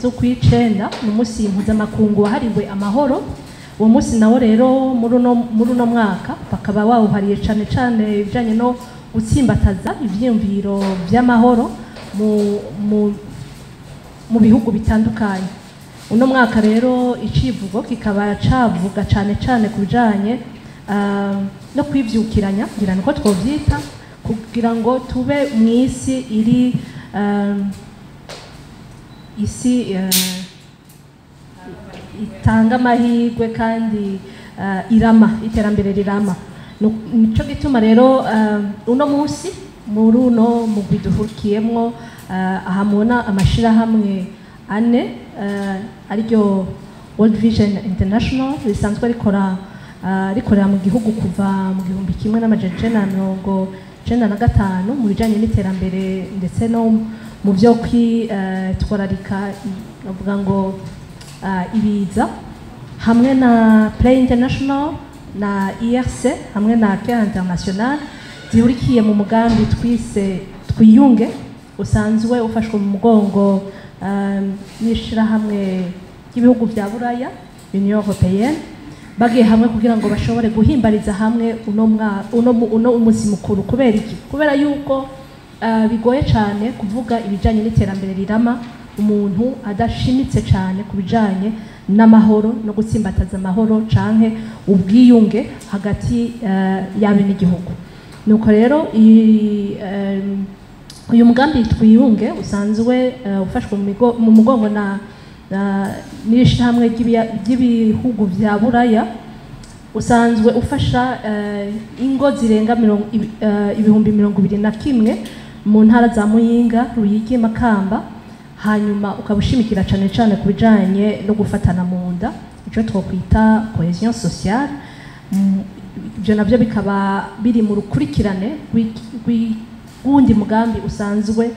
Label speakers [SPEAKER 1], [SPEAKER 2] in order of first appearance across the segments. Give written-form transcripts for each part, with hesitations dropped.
[SPEAKER 1] z'ukwicenda ni umunsi mpuzamakungu wahariwe amahoro. Uwo munsi nawo rero muri uno mwaka bakaba wawuhariye cane cane ibijanye no gutsimbataza ivyiyumviro vy'amahoro mu bihugu bitandukanye. Uno mwaka rero icivugo kikaba cavuga cane cane ku bijanye no kwivyukiranya ngira niko twovyita kugira ngo tube mw'isi iri isi itanga amahirwe kandi iterambere rirama. Nico gituma rero uno munsi muri uno mugwi duhurikiyemwo ahamuna amashirahamwe ane ariryo World Vision International risanzwe rikorera mu gihugu kuva mu 1995 mu bijanye n'iterambere ndetse no mu byo kwitwararika bavuga ngo ibiza, hamwe na Play International na IRC hamwe na Care International zihurikiye mu mugambi twise twiyunge usanzwe ufashwe mu mugongo n'ishirahamwe ry'ibihugu vya Buraya Union Européenne, bagiye hamwe kugira ngo bashobore guhimbariza hamwe uno umunsi mukuru. Kubera iki? Kubera yuko bigoye cyane kuvuga ibijanye n'iterambere rirama umuntu adashimitse cyane ku bijanye n'amahoro no gutsimbataza amahoro canke ubwiyunge hagati y'abenegihugu. Nuko rero uyu mugambi twiyunge usanzwe ufashwe mu mugongo n'ishirahamwe ry'ibihugu vya Buraya, usanzwe ufasha ingo zirenga 21,000 mu ntara za Muyinga, Ruyigi, Makamba, hanyuma ukabushimikira cane cane ku bijanye no gufatana mu nda, ico twokwita cohesion sociale. Ibyo navyo bikaba biri mu rukurikirane w'uwundi mugambi usanzwe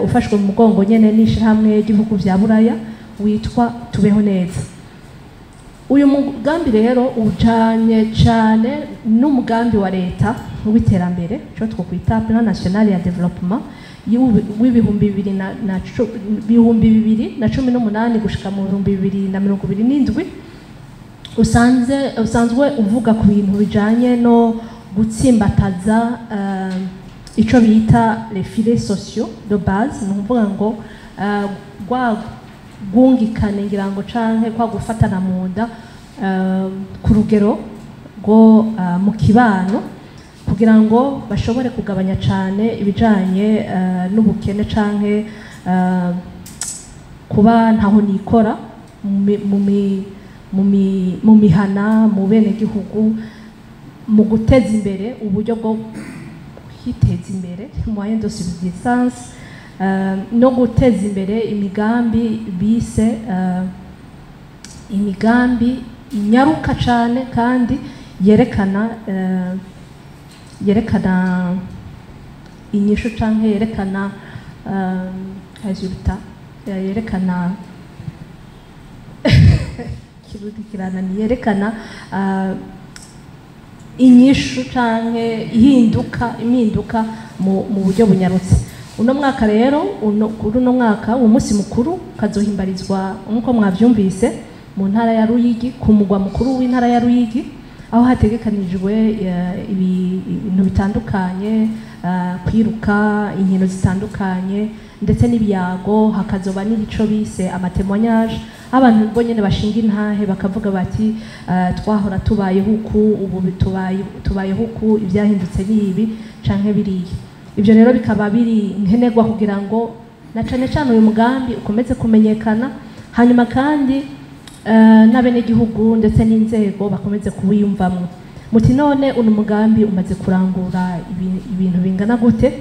[SPEAKER 1] ufashwe mu mugongo nyene n'ishirahamwe ry'ibihugu vya Buraya witwa Tubeho Neza. Uyu mugambi rero ujanye cyane n'umugambi wa leta w'iterambere, ico twokwita Plan National ya Development w'ibihumbi 2018 gushika mu 2027, usanzwe uvuga ku bintu bijanye no gutsimbataza ico bita les filets sociaux de base, nuvuga ngo gungikane ngira ngo canke kwa gufatana mu nda ku rugero rwo mu kibano kugira ngo bashobore kugabanya cane ibijanye n'ubukene canke kuba ntaho nikora mu mihana mu bene gihugu, mu guteza imbere uburyo bwo kwiteza imbere moyen de subsistance, no guteza imbere imigambi bise imigambi inyaruka cane kandi yerekana inyishu canke yerekana resultat, yerekana yerekana inyishu canke impinduka mu buryo bunyarutse. Uno mwaka rero uno mwaka umunsi mukuru kazohimbarizwa nkuko mwavyumvise mu ntara ya Ruyigi, ku mugwa mukuru w'intara ya Ruyigi, aho hategekanijwe ibintu bitandukanye, kwiruka, inkino zitandukanye ndetse n'ibyago. Hakazoba n'ico bise amatemonyage, abantu bo nyene bashinga intahe bakavuga bati twahora tubayeho uku, ubu tubayeho uku, ivyahindutse n'ibi canke biriya. Ibyo rero bikaba biri nkenerwa kugira ngo na cane cane uyu mugambi ukomeze kumenyekana, hanyuma kandi n'abenegihugu ndetse n'inzego bakomeze kuwiyumvamwo. Muti none uno mugambi umaze kurangura ibintu bingana gute?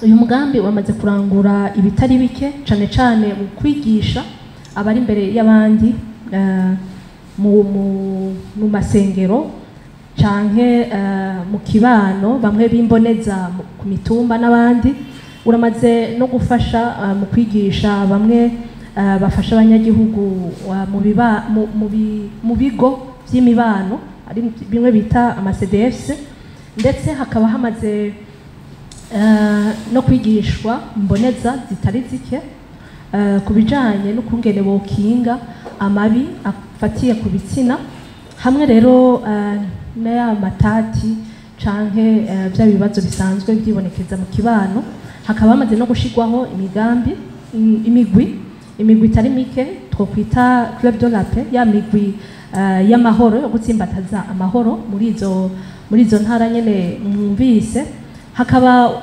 [SPEAKER 1] Uyu mugambi wamaze kurangura ibitari bike cane cane mu kwigisha abari imbere y'abandi mu masengero canke mu kibano, bamwe bimboneza ku mitumba n'abandi. Uramaze no gufasha mu kwigisha bamwe bafasha abanyagihugu mu bigo by'imibano ari bimwe bita ama CDFs, ndetse hakaba hamaze no kwigishwa mboneza zitari zike ku bijanye n'ukungene bokinga amabi afatiye ku bitsina hamwe rero n'aya matati canke bya bibazo bisanzwe byibonekeza mu kibano. Hakaba hamaze no gushigwaho imigambi imigwi itari mike twokwita Club de la Paix, ya migwi y'amahoro yo gutsimbataza amahoro muri izo ntara nyene mwumvise. Hakaba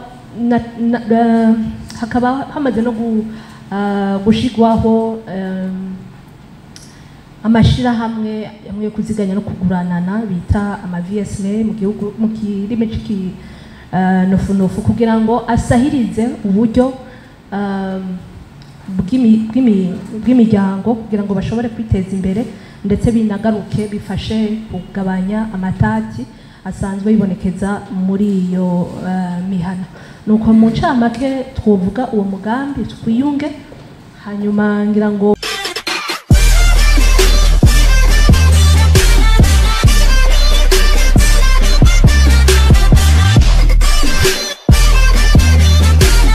[SPEAKER 1] hamaze no gushigwaho amashirahamwe hamwe yo kuziganya no kuguranana bita ama VSL mu gihugu mu kirime ciki nofunofu kugira ngo asahirize uburyo bw'imiryango kugira ngo bashobore kwiteza imbere ndetse binagaruke bifashe kugabanya amatati asanzwe yibonekeza muri iyo mihana. Nuko mu ncamake twovuga uwo mugambi twiyunge hanyuma ngira ngo